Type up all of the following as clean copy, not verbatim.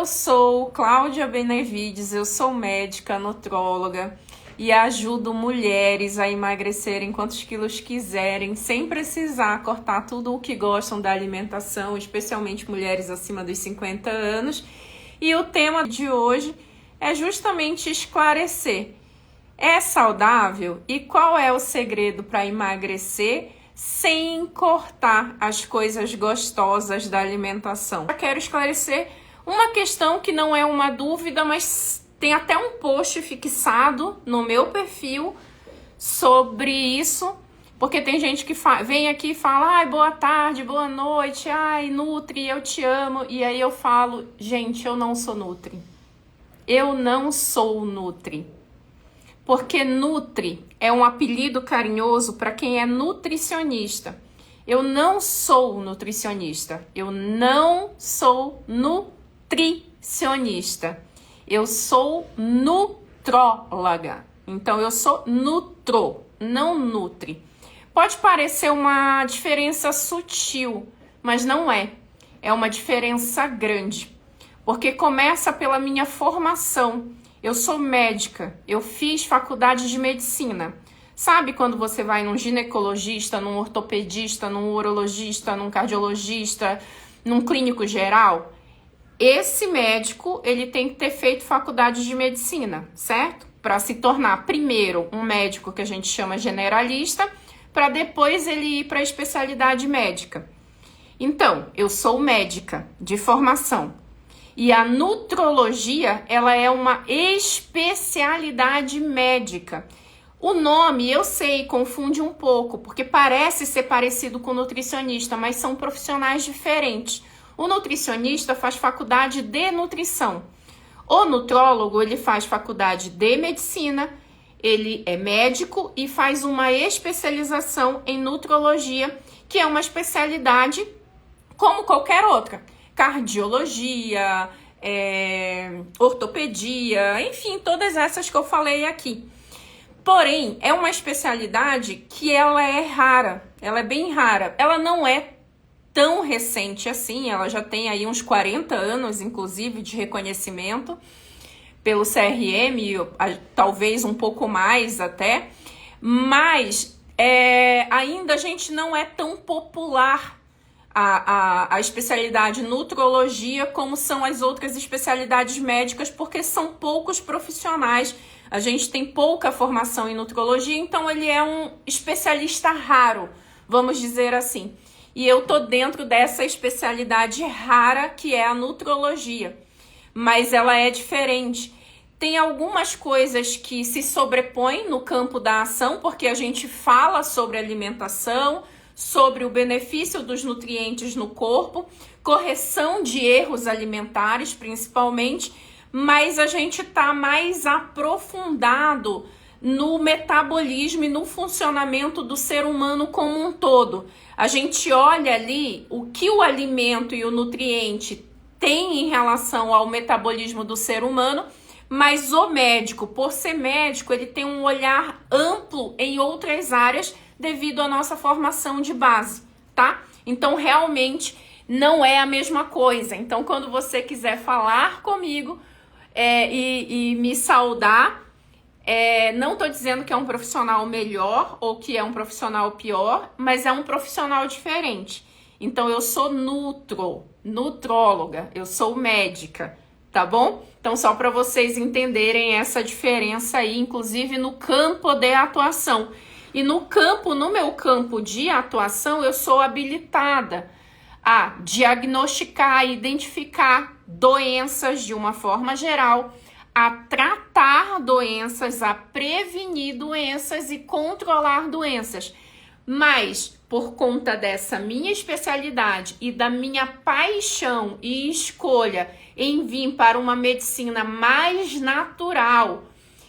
sou Cláudia Benevides, eu sou médica, nutróloga e ajudo mulheres a emagrecerem quantos quilos quiserem, sem precisar cortar tudo o que gostam da alimentação, especialmente mulheres acima dos 50 anos. E o tema de hoje é justamente esclarecer: é saudável e qual é o segredo para emagrecer sem cortar as coisas gostosas da alimentação? Eu quero esclarecer uma questão que não é uma dúvida, mas tem até um post fixado no meu perfil sobre isso, porque tem gente que vem aqui e fala: ai, boa tarde, boa noite, ai, Nutri, eu te amo. E aí eu falo: gente, eu não sou Nutri. Eu não sou Nutri. Porque Nutri é um apelido carinhoso para quem é nutricionista. Eu não sou nutricionista. Eu não sou nutricionista. Eu sou nutróloga. Então eu sou nutro, não nutri. Pode parecer uma diferença sutil, mas não é. É uma diferença grande. Porque começa pela minha formação. Eu sou médica, eu fiz faculdade de medicina. Sabe quando você vai num ginecologista, num ortopedista, num urologista, num cardiologista, num clínico geral? Esse médico, ele tem que ter feito faculdade de medicina, certo? Para se tornar, primeiro, um médico que a gente chama generalista, para depois ele ir para a especialidade médica. Então, eu sou médica de formação. E a nutrologia, ela é uma especialidade médica. O nome, eu sei, confunde um pouco, porque parece ser parecido com nutricionista, mas são profissionais diferentes. O nutricionista faz faculdade de nutrição. O nutrólogo, ele faz faculdade de medicina, ele é médico e faz uma especialização em nutrologia, que é uma especialidade como qualquer outra. Cardiologia, ortopedia, enfim, todas essas que eu falei aqui. Porém, é uma especialidade que ela é rara, ela é bem rara. Ela não é tão recente assim, ela já tem aí uns 40 anos, inclusive, de reconhecimento pelo CRM, talvez um pouco mais até, mas ainda a gente não é tão popular a especialidade nutrologia como são as outras especialidades médicas, porque são poucos profissionais. A gente tem pouca formação em nutrologia, então ele é um especialista raro, vamos dizer assim. E eu tô dentro dessa especialidade rara que é a nutrologia, mas ela é diferente. Tem algumas coisas que se sobrepõem no campo da ação, porque a gente fala sobre alimentação, sobre o benefício dos nutrientes no corpo, correção de erros alimentares principalmente, mas a gente está mais aprofundado no metabolismo e no funcionamento do ser humano como um todo. A gente olha ali o que o alimento e o nutriente têm em relação ao metabolismo do ser humano, mas o médico, por ser médico, ele tem um olhar amplo em outras áreas devido à nossa formação de base, tá? Então, realmente, não é a mesma coisa. Então, quando você quiser falar comigo e me saudar, não tô dizendo que é um profissional melhor ou que é um profissional pior, mas é um profissional diferente. Então, eu sou nutróloga, eu sou médica, tá bom? Então, só para vocês entenderem essa diferença aí, inclusive no campo de atuação. E no meu campo de atuação, eu sou habilitada a diagnosticar e identificar doenças de uma forma geral, a tratar doenças, a prevenir doenças e controlar doenças. Mas, por conta dessa minha especialidade e da minha paixão e escolha em vir para uma medicina mais natural,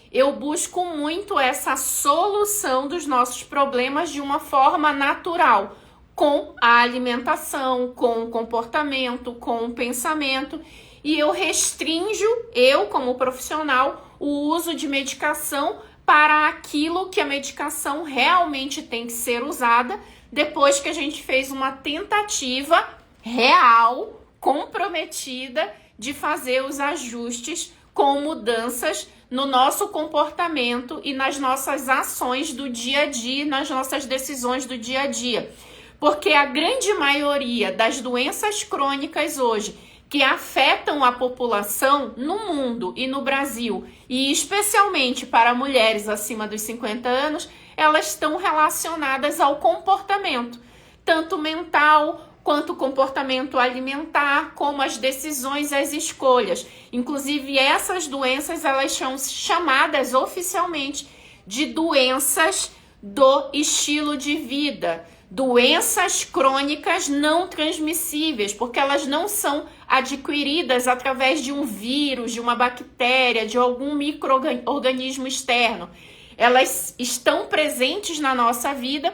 eu busco muito essa solução dos nossos problemas de uma forma natural, com a alimentação, com o comportamento, com o pensamento. E eu restringo, eu como profissional, o uso de medicação para aquilo que a medicação realmente tem que ser usada depois que a gente fez uma tentativa real, comprometida, de fazer os ajustes com mudanças no nosso comportamento e nas nossas ações do dia a dia, nas nossas decisões do dia a dia. Porque a grande maioria das doenças crônicas hoje que afetam a população no mundo e no Brasil, e especialmente para mulheres acima dos 50 anos, elas estão relacionadas ao comportamento, tanto mental quanto comportamento alimentar, como as decisões, as escolhas. Inclusive, essas doenças, elas são chamadas oficialmente de doenças do estilo de vida, doenças crônicas não transmissíveis, porque elas não são adquiridas através de um vírus, de uma bactéria, de algum micro-organismo externo. Elas estão presentes na nossa vida,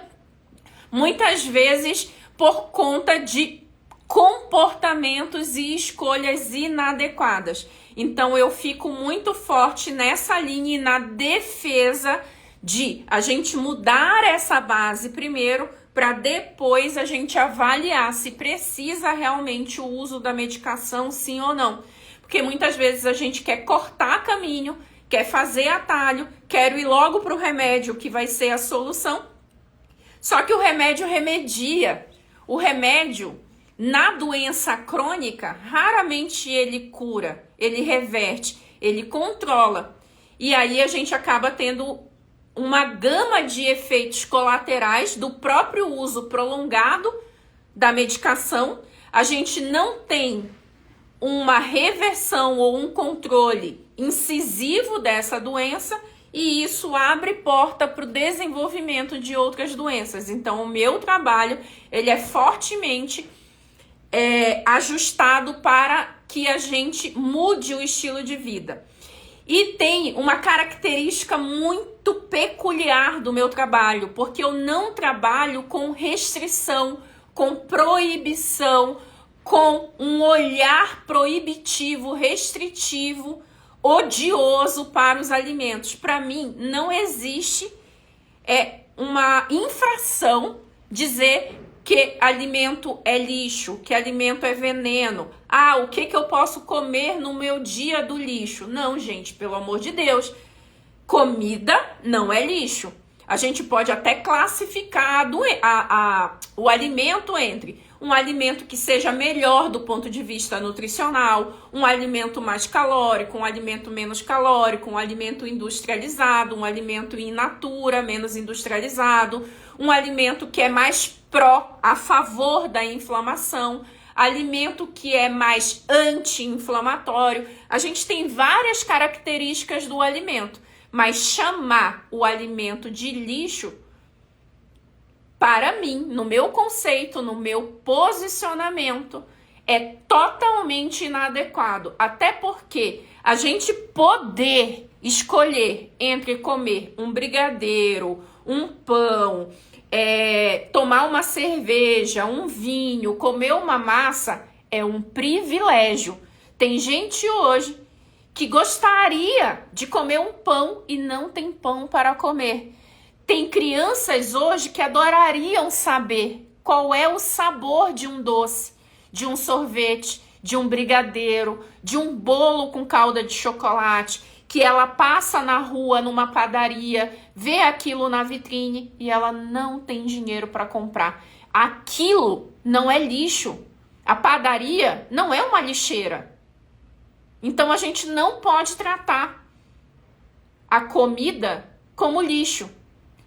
muitas vezes por conta de comportamentos e escolhas inadequadas. Então eu fico muito forte nessa linha e na defesa de a gente mudar essa base primeiro, para depois a gente avaliar se precisa realmente o uso da medicação, sim ou não. Porque muitas vezes a gente quer cortar caminho, quer fazer atalho, quer ir logo para o remédio que vai ser a solução. Só que o remédio remedia. O remédio, na doença crônica, raramente ele cura, ele reverte, ele controla. E aí a gente acaba tendo uma gama de efeitos colaterais do próprio uso prolongado da medicação. A gente não tem uma reversão ou um controle incisivo dessa doença e isso abre porta para o desenvolvimento de outras doenças. Então, o meu trabalho ele é fortemente ajustado para que a gente mude o estilo de vida. E tem uma característica muito peculiar do meu trabalho, porque eu não trabalho com restrição, com proibição, com um olhar proibitivo, restritivo, odioso para os alimentos. Para mim, não existe uma infração dizer que alimento é lixo, que alimento é veneno. Ah, o que eu posso comer no meu dia do lixo? Não, gente, pelo amor de Deus. Comida não é lixo. A gente pode até classificar o alimento entre um alimento que seja melhor do ponto de vista nutricional, um alimento mais calórico, um alimento menos calórico, um alimento industrializado, um alimento in natura, menos industrializado, um alimento que é mais a favor da inflamação, alimento que é mais anti-inflamatório. A gente tem várias características do alimento, mas chamar o alimento de lixo, para mim, no meu conceito, no meu posicionamento, é totalmente inadequado. Até porque a gente poder escolher entre comer um brigadeiro, um pão, tomar uma cerveja, um vinho, comer uma massa, é um privilégio. Tem gente hoje que gostaria de comer um pão e não tem pão para comer. Tem crianças hoje que adorariam saber qual é o sabor de um doce, de um sorvete, de um brigadeiro, de um bolo com calda de chocolate, que ela passa na rua, numa padaria, vê aquilo na vitrine e ela não tem dinheiro para comprar. Aquilo não é lixo. A padaria não é uma lixeira. Então a gente não pode tratar a comida como lixo.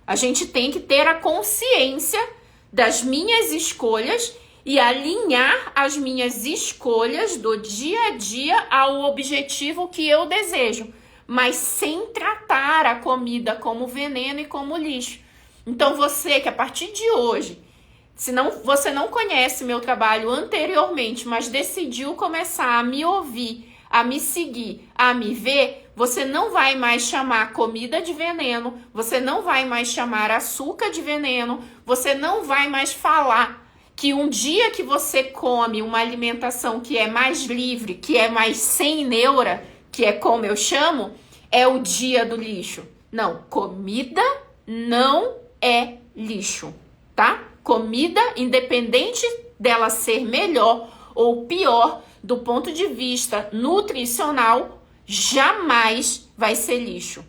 A gente tem que ter a consciência das minhas escolhas e alinhar as minhas escolhas do dia a dia ao objetivo que eu desejo, mas sem tratar a comida como veneno e como lixo. Então você que a partir de hoje, se você não conhece meu trabalho anteriormente, mas decidiu começar a me ouvir, a me seguir, a me ver, você não vai mais chamar comida de veneno, você não vai mais chamar açúcar de veneno, você não vai mais falar que um dia que você come uma alimentação que é mais livre, que é mais sem neura, que é como eu chamo, é o dia do lixo. Não, comida não é lixo, tá? Comida, independente dela ser melhor ou pior do ponto de vista nutricional, jamais vai ser lixo.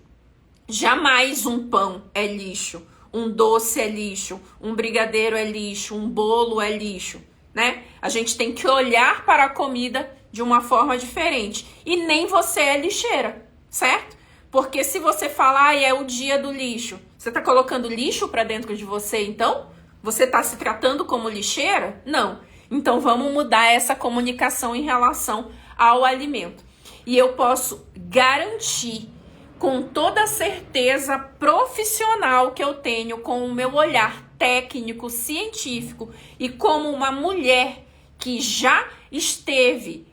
Jamais um pão é lixo, um doce é lixo, um brigadeiro é lixo, um bolo é lixo, né? A gente tem que olhar para a comida de uma forma diferente. E nem você é lixeira, certo? Porque se você falar, é o dia do lixo, você tá colocando lixo para dentro de você, então? Você tá se tratando como lixeira? Não. Então vamos mudar essa comunicação em relação ao alimento. E eu posso garantir, com toda a certeza profissional que eu tenho, com o meu olhar técnico, científico e como uma mulher que já esteve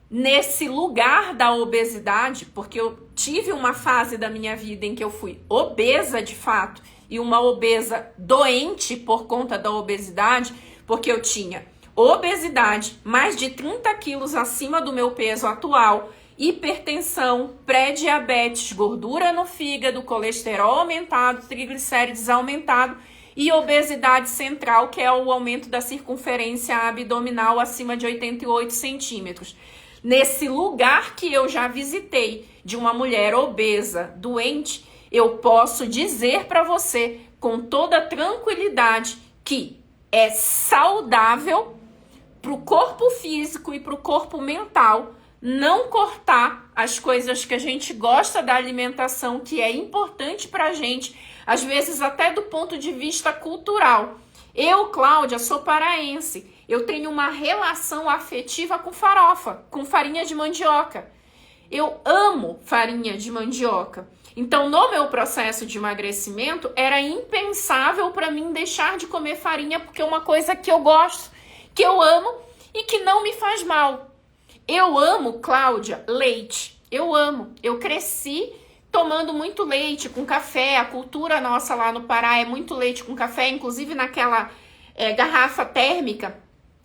nesse lugar da obesidade, porque eu tive uma fase da minha vida em que eu fui obesa de fato e uma obesa doente por conta da obesidade, porque eu tinha obesidade, mais de 30 quilos acima do meu peso atual, hipertensão, pré-diabetes, gordura no fígado, colesterol aumentado, triglicérides aumentado e obesidade central, que é o aumento da circunferência abdominal acima de 88 centímetros. Nesse lugar que eu já visitei de uma mulher obesa, doente, eu posso dizer para você com toda tranquilidade que é saudável para o corpo físico e para o corpo mental não cortar as coisas que a gente gosta da alimentação, que é importante pra gente, às vezes até do ponto de vista cultural. Eu, Cláudia, sou paraense. Eu tenho uma relação afetiva com farofa, com farinha de mandioca. Eu amo farinha de mandioca. Então, no meu processo de emagrecimento, era impensável para mim deixar de comer farinha, porque é uma coisa que eu gosto, que eu amo e que não me faz mal. Eu amo, Cláudia, leite. Eu amo. Eu cresci tomando muito leite com café. A cultura nossa lá no Pará é muito leite com café, inclusive naquela garrafa térmica.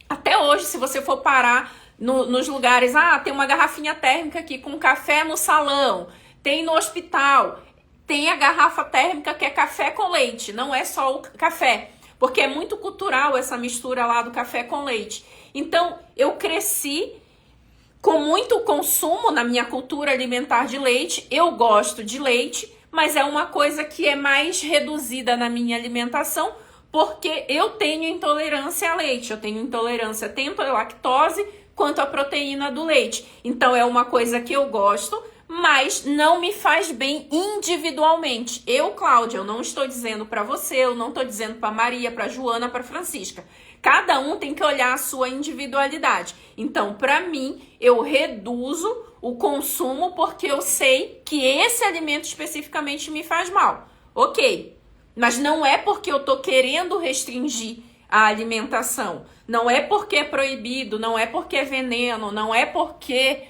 Até hoje, se você for parar nos lugares, tem uma garrafinha térmica aqui com café no salão, tem no hospital, tem a garrafa térmica que é café com leite, não é só o café, porque é muito cultural essa mistura lá do café com leite. Então, eu cresci com muito consumo na minha cultura alimentar de leite. Eu gosto de leite, mas é uma coisa que é mais reduzida na minha alimentação, porque eu tenho intolerância a leite. Eu tenho intolerância tanto à lactose quanto à proteína do leite. Então é uma coisa que eu gosto, mas não me faz bem individualmente. Eu, Cláudia, eu não estou dizendo para você, eu não estou dizendo para Maria, para Joana, para Francisca. Cada um tem que olhar a sua individualidade. Então, para mim, eu reduzo o consumo porque eu sei que esse alimento especificamente me faz mal. Ok, mas não é porque eu tô querendo restringir a alimentação. Não é porque é proibido, não é porque é veneno, não é porque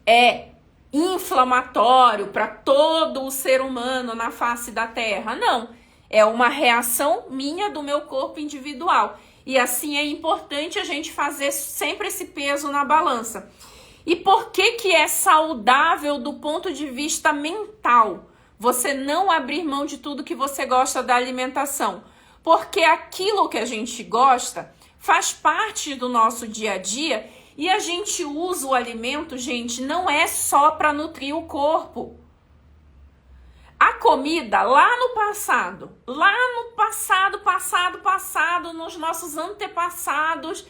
é inflamatório para todo o ser humano na face da Terra. Não, é uma reação minha do meu corpo individual. E assim é importante a gente fazer sempre esse peso na balança. E por que é saudável do ponto de vista mental você não abrir mão de tudo que você gosta da alimentação? Porque aquilo que a gente gosta faz parte do nosso dia a dia e a gente usa o alimento, gente, não é só para nutrir o corpo. A comida lá no passado, nos nossos antepassados,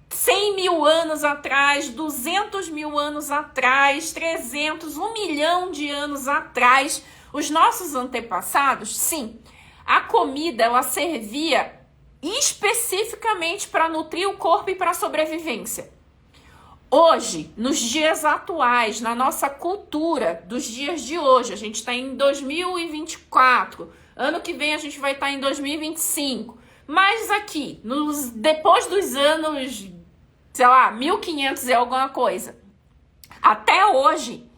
100 mil anos atrás, 200 mil anos atrás, 300, 1 milhão de anos atrás, os nossos antepassados, sim, a comida ela servia especificamente para nutrir o corpo e para a sobrevivência. Hoje, nos dias atuais, na nossa cultura dos dias de hoje, a gente está em 2024, ano que vem a gente vai estar em 2025, mas aqui, depois dos anos, sei lá, 1500 e alguma coisa, até hoje,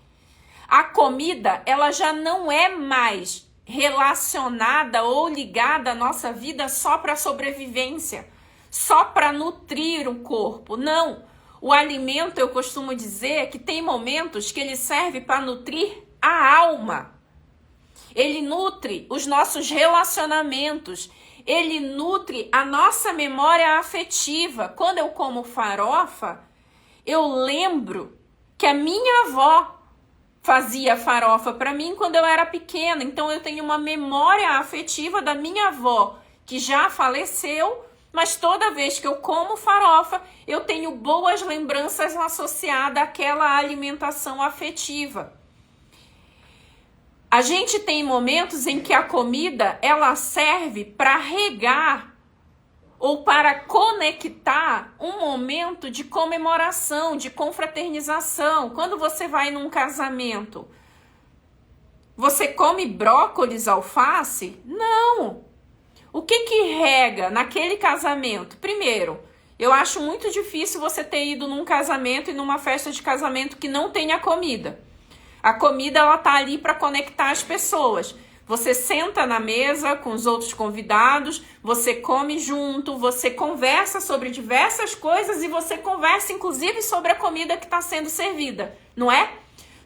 a comida ela já não é mais relacionada ou ligada à nossa vida só para sobrevivência, só para nutrir o corpo, não. O alimento, eu costumo dizer que tem momentos que ele serve para nutrir a alma. Ele nutre os nossos relacionamentos. Ele nutre a nossa memória afetiva. Quando eu como farofa, eu lembro que a minha avó fazia farofa para mim quando eu era pequena. Então eu tenho uma memória afetiva da minha avó, que já faleceu, mas toda vez que eu como farofa, eu tenho boas lembranças associadas àquela alimentação afetiva. A gente tem momentos em que a comida, ela serve para regar ou para conectar um momento de comemoração, de confraternização. Quando você vai num casamento, você come brócolis, alface? Não! O que rega naquele casamento? Primeiro, eu acho muito difícil você ter ido num casamento e numa festa de casamento que não tenha comida. A comida, ela tá ali para conectar as pessoas. Você senta na mesa com os outros convidados, você come junto, você conversa sobre diversas coisas e você conversa inclusive sobre a comida que está sendo servida, não é?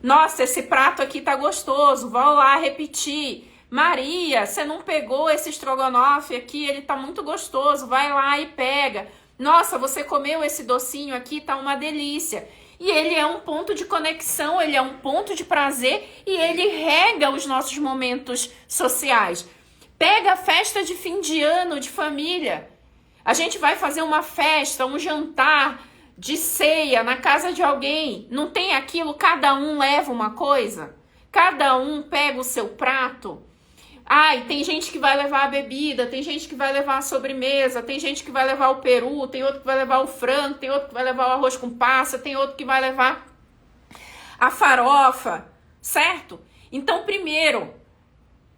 Nossa, esse prato aqui tá gostoso, vou lá repetir. Maria, você não pegou esse estrogonofe aqui, ele tá muito gostoso, vai lá e pega. Nossa, você comeu esse docinho aqui, tá uma delícia. E ele é um ponto de conexão, ele é um ponto de prazer e ele rega os nossos momentos sociais. Pega a festa de fim de ano de família. A gente vai fazer uma festa, um jantar de ceia na casa de alguém. Não tem aquilo, cada um leva uma coisa? Cada um pega o seu prato? Ai, tem gente que vai levar a bebida, tem gente que vai levar a sobremesa, tem gente que vai levar o peru, tem outro que vai levar o frango, tem outro que vai levar o arroz com passa, tem outro que vai levar a farofa, certo? Então, primeiro,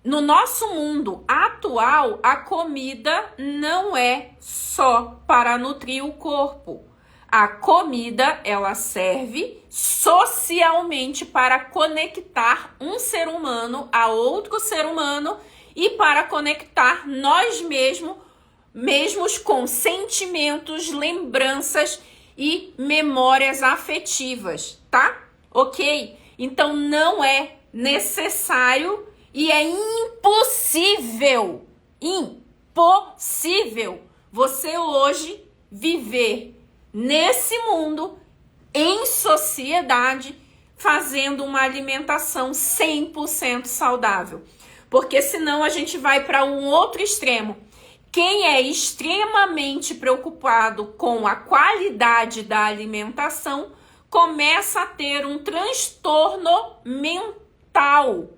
no nosso mundo atual, a comida não é só para nutrir o corpo. A comida, ela serve socialmente para conectar um ser humano a outro ser humano e para conectar nós mesmos com sentimentos, lembranças e memórias afetivas, tá? Ok? Então não é necessário e é impossível você hoje viver nesse mundo, em sociedade, fazendo uma alimentação 100% saudável. Porque senão a gente vai para um outro extremo. Quem é extremamente preocupado com a qualidade da alimentação começa a ter um transtorno mental,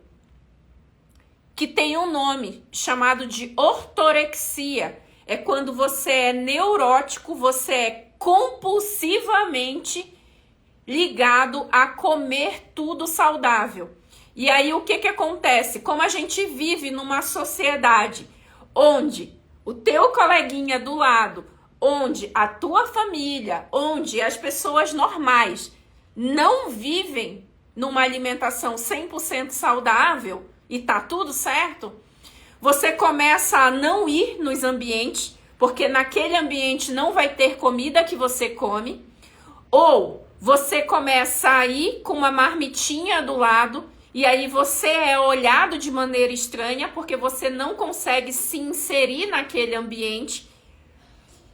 que tem um nome chamado de ortorexia. É quando você é neurótico, você é compulsivamente ligado a comer tudo saudável. E aí o que acontece? Como a gente vive numa sociedade onde o teu coleguinha do lado, onde a tua família, onde as pessoas normais não vivem numa alimentação 100% saudável e tá tudo certo, você começa a não ir nos ambientes, porque naquele ambiente não vai ter comida que você come, ou você começa a ir com uma marmitinha do lado e aí você é olhado de maneira estranha porque você não consegue se inserir naquele ambiente.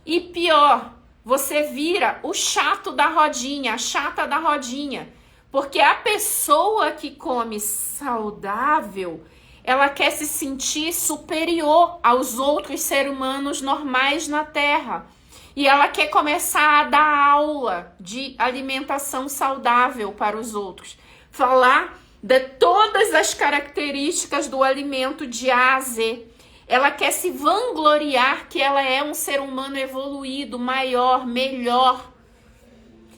E pior, você vira o chato da rodinha, a chata da rodinha, porque a pessoa que come saudável, ela quer se sentir superior aos outros seres humanos normais na Terra. E ela quer começar a dar aula de alimentação saudável para os outros. Falar de todas as características do alimento de A a Z. Ela quer se vangloriar que ela é um ser humano evoluído, maior, melhor.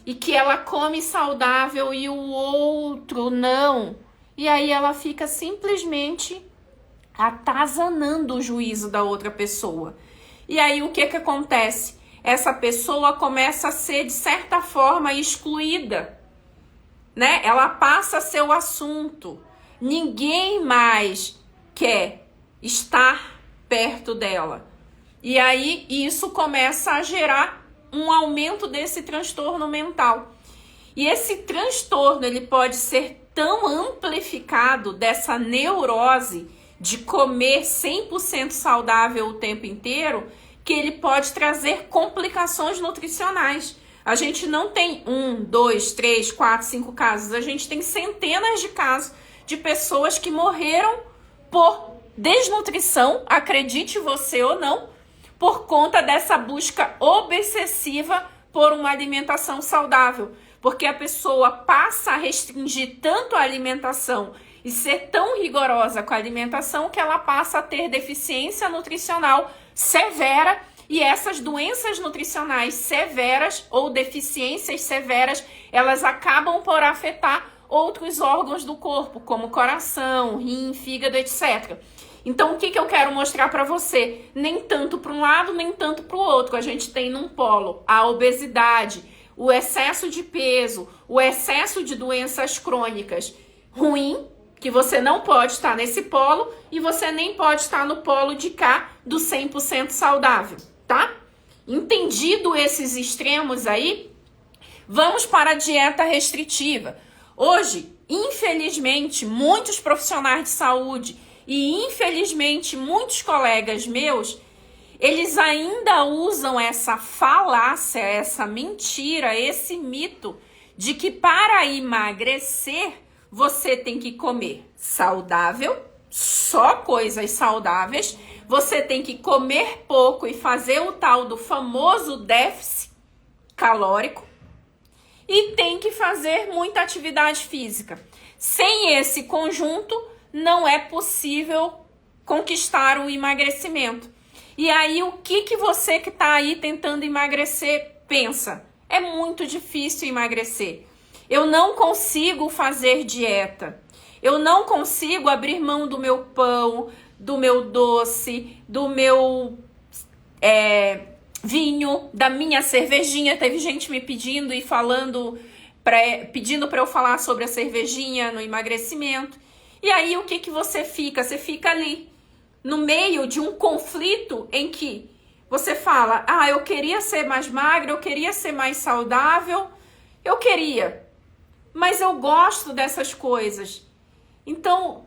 E que ela come saudável e o outro não. E aí ela fica simplesmente atazanando o juízo da outra pessoa. E aí o que acontece? Essa pessoa começa a ser, de certa forma, excluída, né? Ela passa a ser o assunto. Ninguém mais quer estar perto dela. E aí isso começa a gerar um aumento desse transtorno mental. E esse transtorno, ele pode ser tão amplificado dessa neurose de comer 100% saudável o tempo inteiro, que ele pode trazer complicações nutricionais. A gente não tem 1, 2, 3, 4, 5 casos. A gente tem centenas de casos de pessoas que morreram por desnutrição, acredite você ou não, por conta dessa busca obsessiva por uma alimentação saudável. Porque a pessoa passa a restringir tanto a alimentação e ser tão rigorosa com a alimentação que ela passa a ter deficiência nutricional severa, e essas doenças nutricionais severas ou deficiências severas, elas acabam por afetar outros órgãos do corpo, como coração, rim, fígado, etc. Então, o que eu quero mostrar para você? Nem tanto para um lado, nem tanto para o outro. A gente tem num polo a obesidade, o excesso de peso, o excesso de doenças crônicas ruim, que você não pode estar nesse polo, e você nem pode estar no polo de cá do 100% saudável, tá? Entendido esses extremos aí, vamos para a dieta restritiva. Hoje, infelizmente, muitos profissionais de saúde e infelizmente muitos colegas meus, eles ainda usam essa falácia, essa mentira, esse mito de que para emagrecer você tem que comer saudável, só coisas saudáveis, você tem que comer pouco e fazer o tal do famoso déficit calórico e tem que fazer muita atividade física. Sem esse conjunto, não é possível conquistar o emagrecimento. E aí, o que você que está aí tentando emagrecer pensa? É muito difícil emagrecer. Eu não consigo fazer dieta. Eu não consigo abrir mão do meu pão, do meu doce, do meu vinho, da minha cervejinha. Teve gente me pedindo e falando, pedindo para eu falar sobre a cervejinha no emagrecimento. E aí, o que você fica? Você fica ali, no meio de um conflito em que você fala, eu queria ser mais magra, eu queria ser mais saudável, eu queria, mas eu gosto dessas coisas. Então,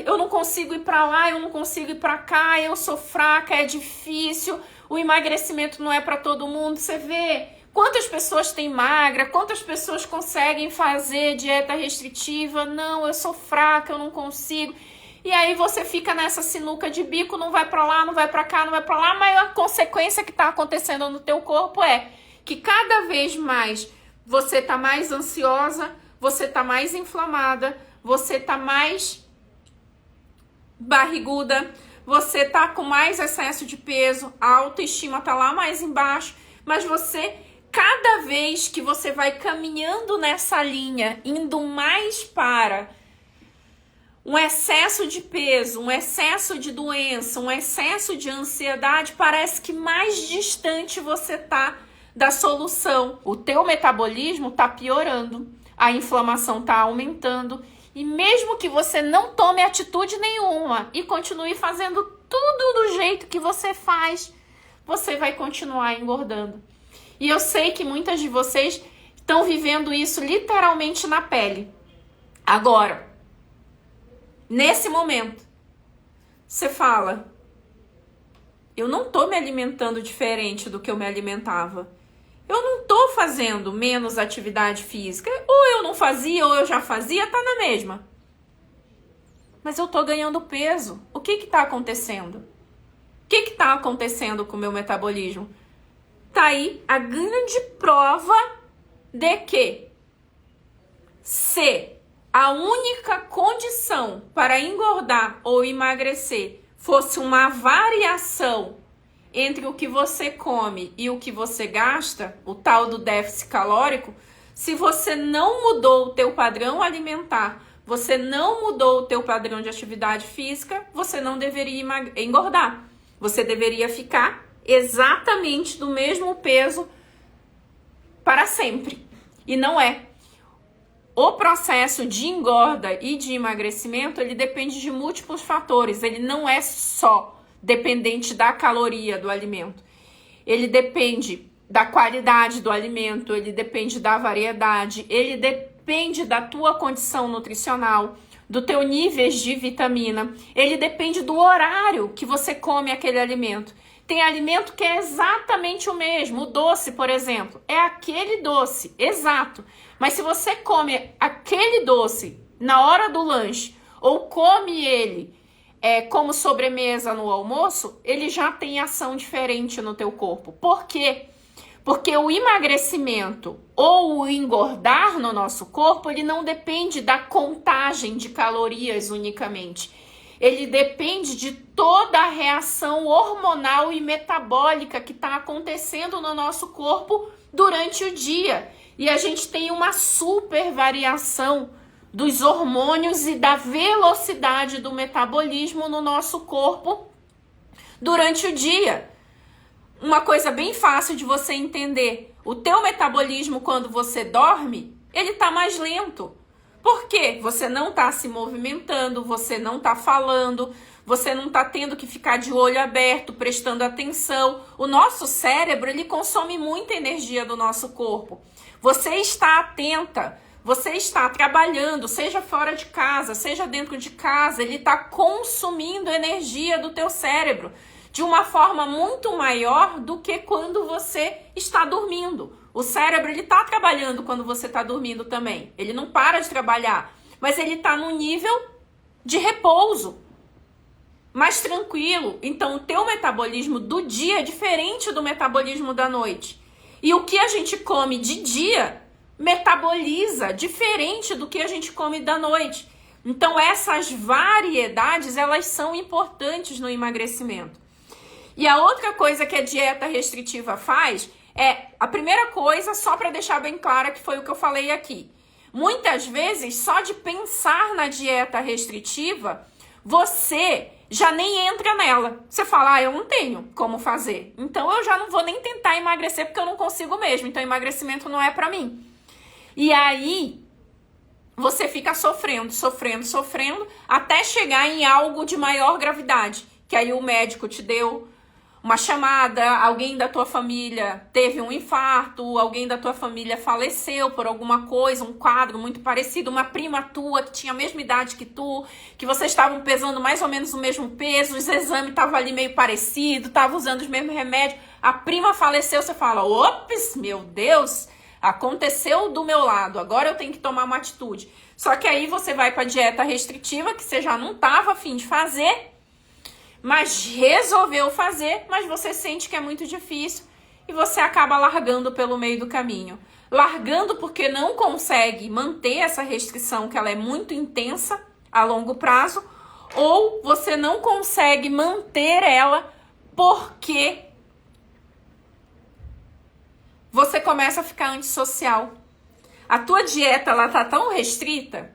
eu não consigo ir para lá, eu não consigo ir para cá, eu sou fraca, é difícil, o emagrecimento não é para todo mundo. Você vê quantas pessoas têm magra, quantas pessoas conseguem fazer dieta restritiva. Não, eu sou fraca, eu não consigo. E aí você fica nessa sinuca de bico, não vai para lá, não vai para cá, não vai para lá, mas a consequência que está acontecendo no teu corpo é que cada vez mais você tá mais ansiosa, você tá mais inflamada, você tá mais barriguda, você tá com mais excesso de peso, a autoestima tá lá mais embaixo, mas você, cada vez que você vai caminhando nessa linha, indo mais para um excesso de peso, um excesso de doença, um excesso de ansiedade, parece que mais distante você tá da solução. O teu metabolismo tá piorando, a inflamação tá aumentando, e mesmo que você não tome atitude nenhuma e continue fazendo tudo do jeito que você faz, você vai continuar engordando. E eu sei que muitas de vocês estão vivendo isso literalmente na pele. Agora, nesse momento, você fala, eu não tô me alimentando diferente do que eu me alimentava. Eu não tô fazendo menos atividade física. Ou eu não fazia, ou eu já fazia, tá na mesma. Mas eu tô ganhando peso. O que tá acontecendo? O que tá acontecendo com o meu metabolismo? Tá aí a grande prova de que se a única condição para engordar ou emagrecer fosse uma variação entre o que você come e o que você gasta, o tal do déficit calórico, se você não mudou o teu padrão alimentar, você não mudou o teu padrão de atividade física, você não deveria engordar. Você deveria ficar exatamente do mesmo peso para sempre. E não é. O processo de engorda e de emagrecimento, ele depende de múltiplos fatores. Ele não é só dependente da caloria do alimento. Ele depende da qualidade do alimento, ele depende da variedade, ele depende da tua condição nutricional, do teu níveis de vitamina, ele depende do horário que você come aquele alimento. Tem alimento que é exatamente o mesmo. O doce, por exemplo, é aquele doce, exato. Mas se você come aquele doce na hora do lanche ou come ele como sobremesa no almoço, ele já tem ação diferente no teu corpo. Por quê? Porque o emagrecimento ou o engordar no nosso corpo, ele não depende da contagem de calorias unicamente. Ele depende de toda a reação hormonal e metabólica que está acontecendo no nosso corpo durante o dia. E a gente tem uma super variação dos hormônios e da velocidade do metabolismo no nosso corpo durante o dia. Uma coisa bem fácil de você entender. O teu metabolismo, quando você dorme, ele está mais lento. Por quê? Você não está se movimentando, você não está falando, você não está tendo que ficar de olho aberto, prestando atenção. O nosso cérebro, ele consome muita energia do nosso corpo. Você está atenta, você está trabalhando, seja fora de casa, seja dentro de casa, ele está consumindo energia do teu cérebro de uma forma muito maior do que quando você está dormindo. O cérebro, ele está trabalhando quando você está dormindo também. Ele não para de trabalhar, mas ele está num nível de repouso, mais tranquilo. Então, o teu metabolismo do dia é diferente do metabolismo da noite. E o que a gente come de dia metaboliza diferente do que a gente come da noite. Então, essas variedades, elas são importantes no emagrecimento. E a outra coisa que a dieta restritiva faz a primeira coisa, só para deixar bem clara, que foi o que eu falei aqui. Muitas vezes, só de pensar na dieta restritiva, você já nem entra nela. Você fala, eu não tenho como fazer. Então, eu já não vou nem tentar emagrecer porque eu não consigo mesmo. Então, emagrecimento não é para mim. E aí, você fica sofrendo, até chegar em algo de maior gravidade. Que aí o médico te deu uma chamada, alguém da tua família teve um infarto, alguém da tua família faleceu por alguma coisa, um quadro muito parecido, uma prima tua que tinha a mesma idade que tu, que vocês estavam pesando mais ou menos o mesmo peso, os exames estavam ali meio parecidos, estavam usando os mesmos remédios, a prima faleceu, você fala, ops, meu Deus, aconteceu do meu lado, agora eu tenho que tomar uma atitude. Só que aí você vai para dieta restritiva, que você já não estava a fim de fazer, mas resolveu fazer, mas você sente que é muito difícil e você acaba largando pelo meio do caminho. Largando porque não consegue manter essa restrição, que ela é muito intensa a longo prazo, ou você não consegue manter ela porque você começa a ficar antissocial. A tua dieta, ela tá tão restrita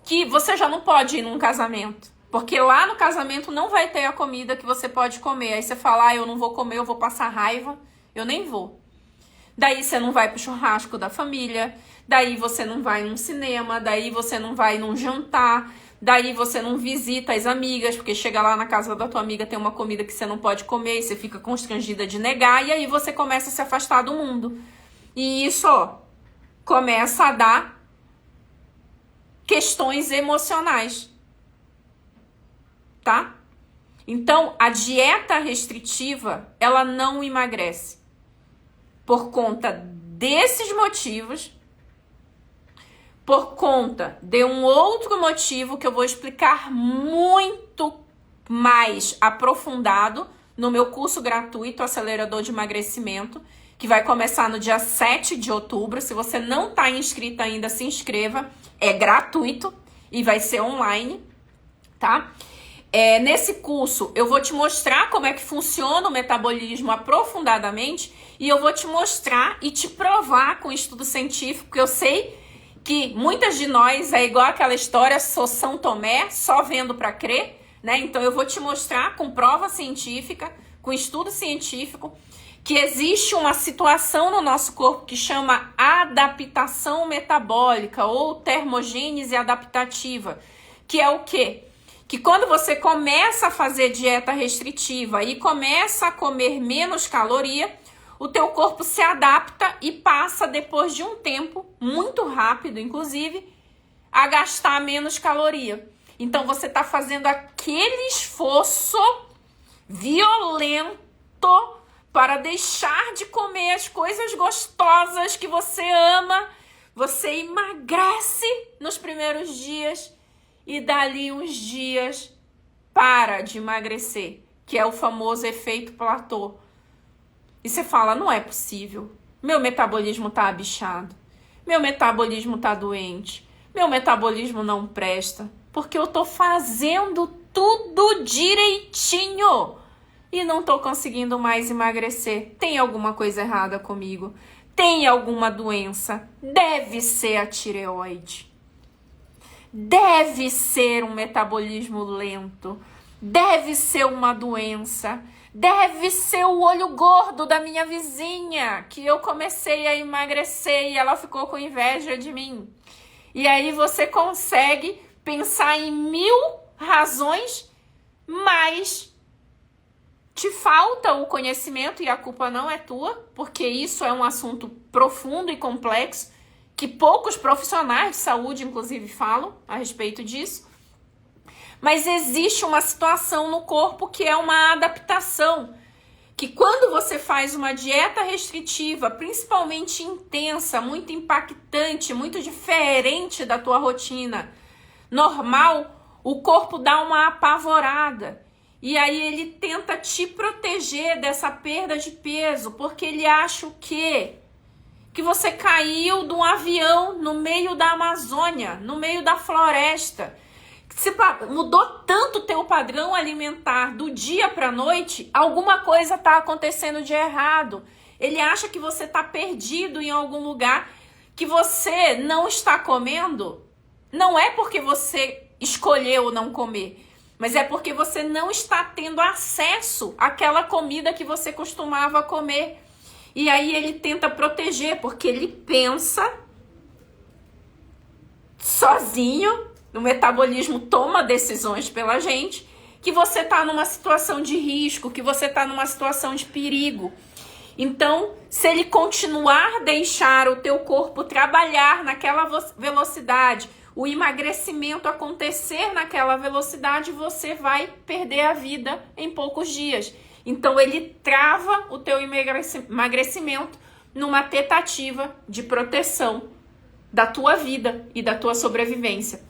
que você já não pode ir num casamento. Porque lá no casamento não vai ter a comida que você pode comer. Aí você fala, eu não vou comer, eu vou passar raiva, eu nem vou. Daí você não vai pro churrasco da família, daí você não vai num cinema, daí você não vai num jantar, daí você não visita as amigas, porque chega lá na casa da tua amiga, tem uma comida que você não pode comer e você fica constrangida de negar, e aí você começa a se afastar do mundo. E isso, começa a dar questões emocionais. Tá? Então, a dieta restritiva, ela não emagrece. Por conta desses motivos, por conta de um outro motivo que eu vou explicar muito mais aprofundado no meu curso gratuito, Acelerador de Emagrecimento, que vai começar no dia 7 de outubro. Se você não está inscrito ainda, se inscreva. É gratuito e vai ser online, tá? Nesse curso, eu vou te mostrar como é que funciona o metabolismo aprofundadamente e eu vou te mostrar e te provar com estudo científico, porque eu sei que muitas de nós é igual aquela história, sou São Tomé, só vendo para crer, né? Então, eu vou te mostrar com prova científica, com estudo científico, que existe uma situação no nosso corpo que chama adaptação metabólica ou termogênese adaptativa, que é o quê? Que quando você começa a fazer dieta restritiva e começa a comer menos caloria, o teu corpo se adapta e passa, depois de um tempo, muito rápido, inclusive, a gastar menos caloria. Então, você está fazendo aquele esforço violento Platô para deixar de comer as coisas gostosas que você ama. Você emagrece nos primeiros dias e dali uns dias para de emagrecer, que é o famoso efeito Platô. E você fala, não é possível. Meu metabolismo tá abichado. Meu metabolismo tá doente. Meu metabolismo não presta. Porque eu tô fazendo tudo direitinho e não tô conseguindo mais emagrecer. Tem alguma coisa errada comigo? Tem alguma doença? Deve ser a tireoide. Deve ser um metabolismo lento. Deve ser uma doença. Deve ser o olho gordo da minha vizinha, que eu comecei a emagrecer e ela ficou com inveja de mim. E aí você consegue pensar em 1000 razões, mas te falta o conhecimento e a culpa não é tua, porque isso é um assunto profundo e complexo, que poucos profissionais de saúde, inclusive, falam a respeito disso. Mas existe uma situação no corpo que é uma adaptação, que quando você faz uma dieta restritiva, principalmente intensa, muito impactante, muito diferente da tua rotina normal, o corpo dá uma apavorada. E aí ele tenta te proteger dessa perda de peso, porque ele acha o quê? Que você caiu de um avião no meio da Amazônia, no meio da floresta. Se mudou tanto o teu padrão alimentar do dia para a noite, alguma coisa está acontecendo de errado. Ele acha que você está perdido em algum lugar, que você não está comendo. Não é porque você escolheu não comer, mas é porque você não está tendo acesso àquela comida que você costumava comer. E aí ele tenta proteger, porque ele pensa sozinho, o metabolismo toma decisões pela gente, que você está numa situação de risco, que você está numa situação de perigo. Então, se ele continuar a deixar o teu corpo trabalhar naquela velocidade, o emagrecimento acontecer naquela velocidade, você vai perder a vida em poucos dias. Então, ele trava o teu emagrecimento numa tentativa de proteção da tua vida e da tua sobrevivência.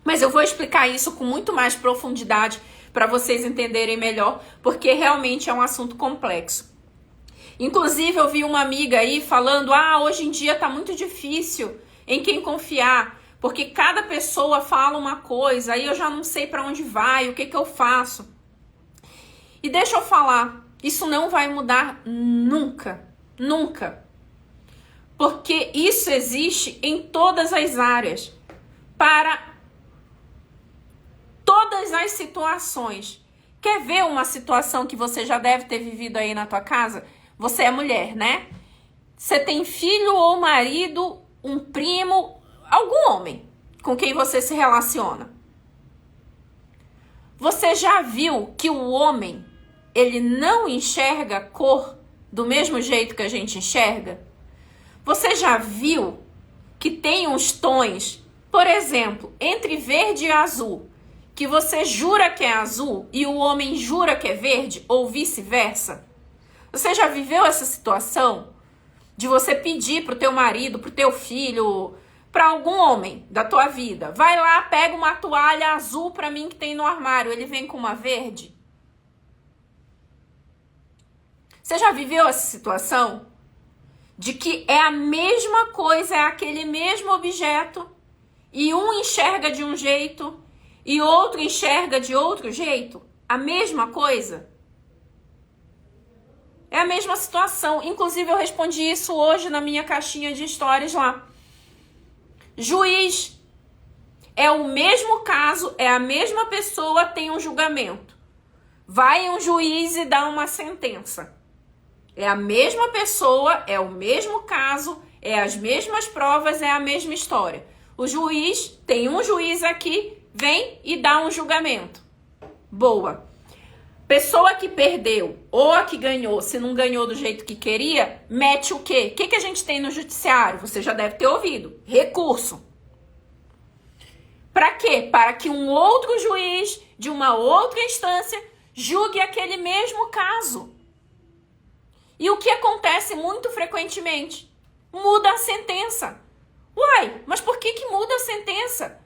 Mas eu vou explicar isso com muito mais profundidade para vocês entenderem melhor, porque realmente é um assunto complexo. Inclusive, eu vi uma amiga aí falando, hoje em dia tá muito difícil em quem confiar, porque cada pessoa fala uma coisa, aí eu já não sei para onde vai, o que eu faço. E deixa eu falar, isso não vai mudar nunca, nunca. Porque isso existe em todas as áreas, para todas as situações. Quer ver uma situação que você já deve ter vivido aí na tua casa? Você é mulher, né? Você tem filho ou marido, um primo, algum homem com quem você se relaciona. Você já viu que o homem, ele não enxerga cor do mesmo jeito que a gente enxerga? Você já viu que tem uns tons, por exemplo, entre verde e azul, que você jura que é azul e o homem jura que é verde, ou vice-versa? Você já viveu essa situação de você pedir pro teu marido, pro teu filho, para algum homem da tua vida, vai lá, pega uma toalha azul para mim que tem no armário, ele vem com uma verde? Você já viveu essa situação de que é a mesma coisa, é aquele mesmo objeto, e um enxerga de um jeito e outro enxerga de outro jeito? A mesma coisa? É a mesma situação. Inclusive, eu respondi isso hoje na minha caixinha de stories lá. Juiz. É o mesmo caso, é a mesma pessoa, tem um julgamento. Vai um juiz e dá uma sentença. É a mesma pessoa, é o mesmo caso, é as mesmas provas, é a mesma história. O juiz, tem um juiz aqui, vem e dá um julgamento. Boa. Pessoa que perdeu ou a que ganhou, se não ganhou do jeito que queria, mete o quê? O que a gente tem no judiciário? Você já deve ter ouvido. Recurso. Para quê? Para que um outro juiz de uma outra instância julgue aquele mesmo caso. E o que acontece muito frequentemente? Muda a sentença. Uai, mas por que muda a sentença?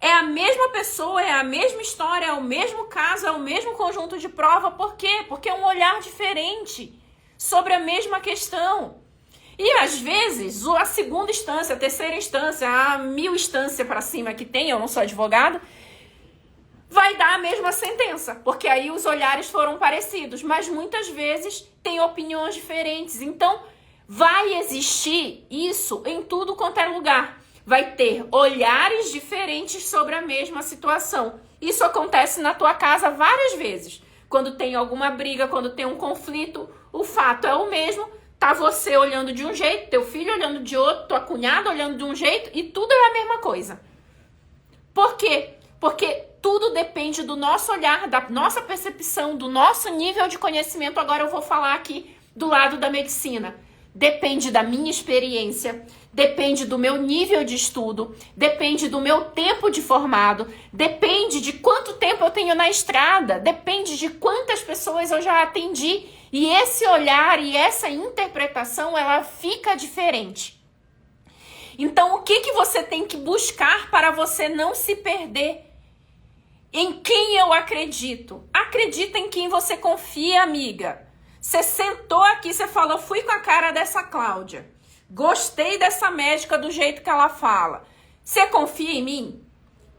É a mesma pessoa, é a mesma história, é o mesmo caso, é o mesmo conjunto de prova. Por quê? Porque é um olhar diferente sobre a mesma questão. E às vezes, a segunda instância, a terceira instância, a 1000 instância para cima que tem, eu não sou advogado, vai dar a mesma sentença, porque aí os olhares foram parecidos, mas muitas vezes tem opiniões diferentes. Então, vai existir isso em tudo quanto é lugar. Vai ter olhares diferentes sobre a mesma situação. Isso acontece na tua casa várias vezes. Quando tem alguma briga, quando tem um conflito, o fato é o mesmo. Tá você olhando de um jeito, teu filho olhando de outro, tua cunhada olhando de um jeito, e tudo é a mesma coisa. Por quê? Porque tudo depende do nosso olhar, da nossa percepção, do nosso nível de conhecimento. Agora eu vou falar aqui do lado da medicina. Depende da minha experiência, depende do meu nível de estudo, depende do meu tempo de formado, depende de quanto tempo eu tenho na estrada, depende de quantas pessoas eu já atendi. E esse olhar e essa interpretação, ela fica diferente. Então, o que você tem que buscar para você não se perder? Em quem eu acredito? Acredita em quem você confia, amiga. Você sentou aqui, você falou, fui com a cara dessa Cláudia. Gostei dessa médica do jeito que ela fala. Você confia em mim?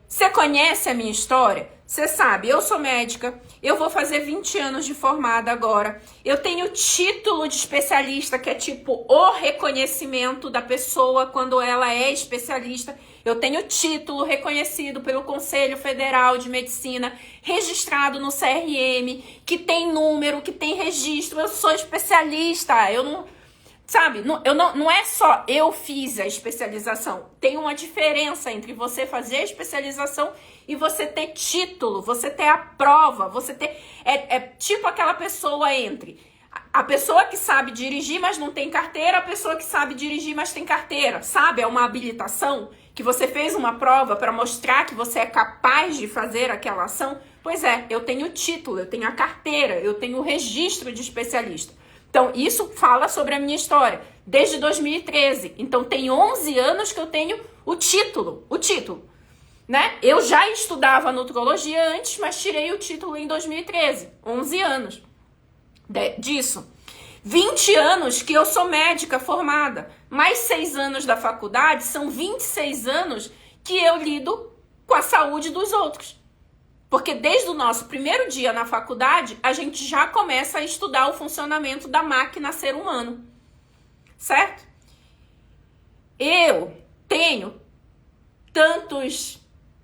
Você conhece a minha história? Você sabe, eu sou médica, eu vou fazer 20 anos de formada agora. Eu tenho título de especialista, que é tipo o reconhecimento da pessoa quando ela é especialista. Eu tenho título reconhecido pelo Conselho Federal de Medicina, registrado no CRM, que tem número, que tem registro. Eu sou especialista, eu não... Sabe, não é só eu fiz a especialização. Tem uma diferença entre você fazer a especialização e você ter título, você ter a prova, você ter... É tipo aquela pessoa entre a pessoa que sabe dirigir, mas não tem carteira, a pessoa que sabe dirigir, mas tem carteira. Sabe, é uma habilitação que você fez uma prova para mostrar que você é capaz de fazer aquela ação. Pois é, eu tenho título, eu tenho a carteira, eu tenho o registro de especialista. Então, isso fala sobre a minha história, desde 2013. Então, tem 11 anos que eu tenho o título, né? Eu já estudava nutrologia antes, mas tirei o título em 2013, 11 anos disso. 20 anos que eu sou médica formada, mais 6 anos da faculdade, são 26 anos que eu lido com a saúde dos outros. Porque desde o nosso primeiro dia na faculdade, a gente já começa a estudar o funcionamento da máquina ser humano. Certo? Eu tenho tantos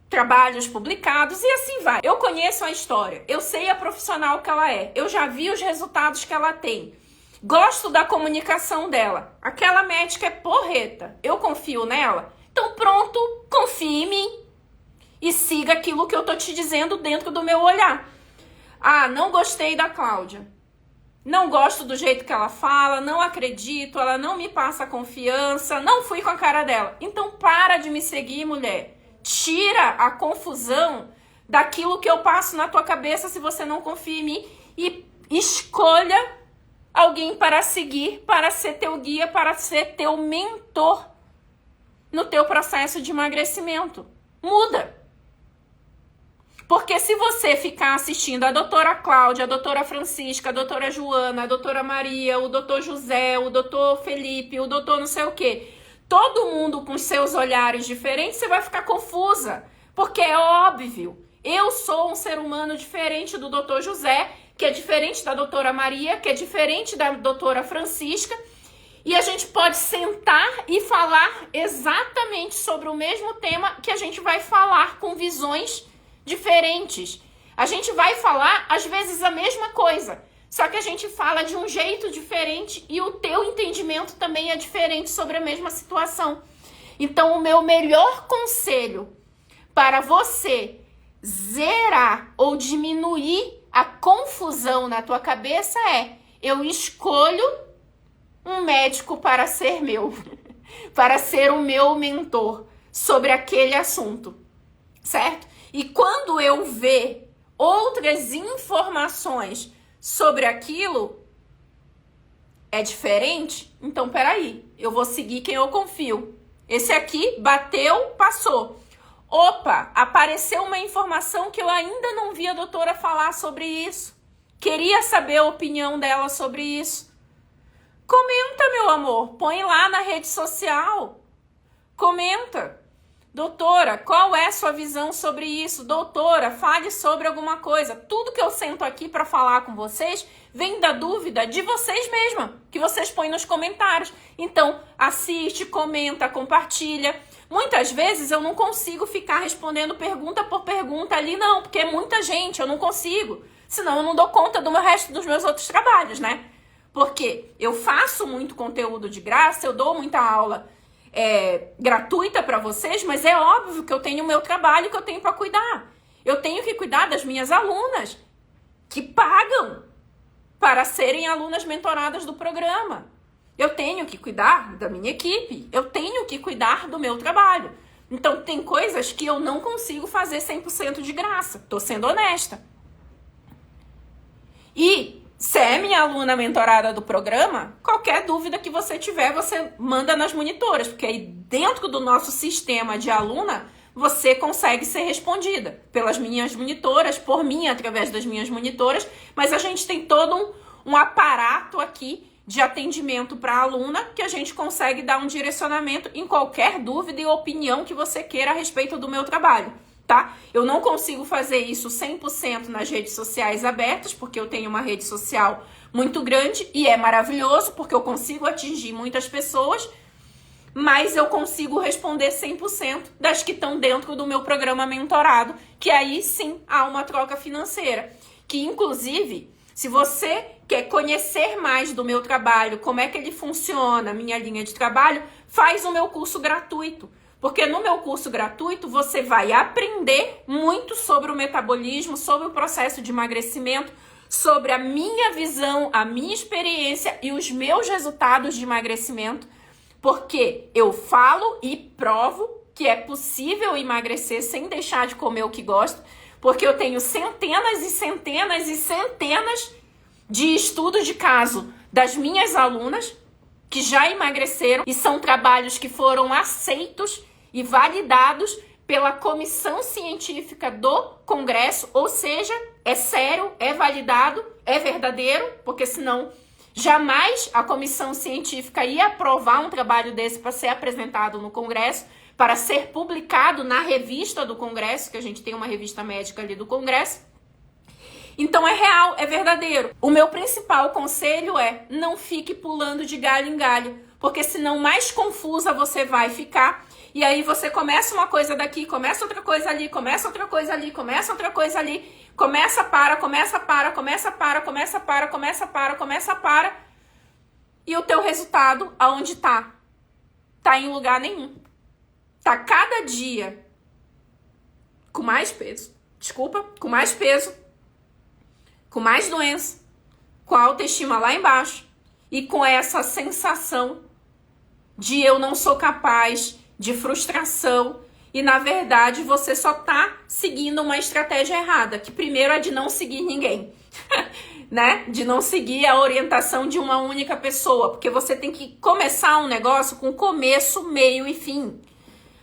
trabalhos publicados e assim vai. Eu conheço a história, eu sei a profissional que ela é, eu já vi os resultados que ela tem. Gosto da comunicação dela. Aquela médica é porreta. Eu confio nela? Então pronto, confie em mim. E siga aquilo que eu tô te dizendo dentro do meu olhar. Ah, não gostei da Cláudia. Não gosto do jeito que ela fala, não acredito, ela não me passa confiança, não fui com a cara dela. Então para de me seguir, mulher. Tira a confusão daquilo que eu passo na tua cabeça se você não confia em mim e escolha alguém para seguir, para ser teu guia, para ser teu mentor no teu processo de emagrecimento. Muda. Porque se você ficar assistindo a doutora Cláudia, a doutora Francisca, a doutora Joana, a doutora Maria, o doutor José, o doutor Felipe, o doutor não sei o quê, todo mundo com seus olhares diferentes, você vai ficar confusa. Porque é óbvio, eu sou um ser humano diferente do doutor José, que é diferente da doutora Maria, que é diferente da doutora Francisca, e a gente pode sentar e falar exatamente sobre o mesmo tema que a gente vai falar com visões diferentes. A gente vai falar, às vezes, a mesma coisa, só que a gente fala de um jeito diferente e o teu entendimento também é diferente sobre a mesma situação. Então, o meu melhor conselho para você zerar ou diminuir a confusão na tua cabeça é: eu escolho um médico para ser meu, para ser o meu mentor sobre aquele assunto, certo? E quando eu ver outras informações sobre aquilo, É diferente? Então, peraí, eu vou seguir quem eu confio. Esse aqui bateu, passou. Opa, apareceu uma informação que eu ainda não vi a doutora falar sobre isso. Queria saber a opinião dela sobre isso. Comenta, meu amor, põe lá na rede social. Comenta. Doutora, qual é a sua visão sobre isso? Doutora, fale sobre alguma coisa. Tudo que eu sento aqui para falar com vocês vem da dúvida de vocês mesma, que vocês põem nos comentários. Então, assiste, comenta, compartilha. Muitas vezes eu não consigo ficar respondendo pergunta por pergunta ali, não, porque é muita gente, eu não consigo. Senão eu não dou conta do resto dos meus outros trabalhos, né? Porque eu faço muito conteúdo de graça, eu dou muita aula gratuita para vocês, mas é óbvio que eu tenho o meu trabalho que eu tenho para cuidar. Eu tenho que cuidar das minhas alunas que pagam para serem alunas mentoradas do programa. Eu tenho que cuidar da minha equipe, eu tenho que cuidar do meu trabalho. Então tem coisas que eu não consigo fazer 100% de graça, tô sendo honesta. E se é minha aluna mentorada do programa, qualquer dúvida que você tiver, você manda nas monitoras, porque aí dentro do nosso sistema de aluna, você consegue ser respondida pelas minhas monitoras, por mim, através das minhas monitoras, mas a gente tem todo um aparato aqui de atendimento para a aluna que a gente consegue dar um direcionamento em qualquer dúvida e opinião que você queira a respeito do meu trabalho. Tá? Eu não consigo fazer isso 100% nas redes sociais abertas, porque eu tenho uma rede social muito grande e é maravilhoso, porque eu consigo atingir muitas pessoas, mas eu consigo responder 100% das que estão dentro do meu programa mentorado, que aí sim há uma troca financeira, que inclusive, se você quer conhecer mais do meu trabalho, como é que ele funciona, minha linha de trabalho, faz o meu curso gratuito. Porque no meu curso gratuito você vai aprender muito sobre o metabolismo, sobre o processo de emagrecimento, sobre a minha visão, a minha experiência e os meus resultados de emagrecimento, porque eu falo e provo que é possível emagrecer sem deixar de comer o que gosto, porque eu tenho centenas e centenas e centenas de estudos de caso das minhas alunas que já emagreceram e são trabalhos que foram aceitos e validados pela comissão científica do Congresso, ou seja, é sério, é validado, é verdadeiro, porque senão jamais a comissão científica ia aprovar um trabalho desse para ser apresentado no Congresso, para ser publicado na revista do Congresso, que a gente tem uma revista médica ali do Congresso. Então é real, é verdadeiro. O meu principal conselho é: não fique pulando de galho em galho, porque senão mais confusa você vai ficar. E aí você começa uma coisa daqui, começa outra coisa ali, começa outra coisa ali, começa outra coisa ali, começa para, começa para, começa para, começa para, começa para, começa para. E o teu resultado, aonde tá? Tá em lugar nenhum. Tá cada dia com mais peso. Desculpa, com mais peso, com mais doença, com a autoestima lá embaixo e com essa sensação de eu não sou capaz, de frustração, e na verdade você só tá seguindo uma estratégia errada, que primeiro é de não seguir ninguém, né? De não seguir a orientação de uma única pessoa, porque você tem que começar um negócio com começo, meio e fim.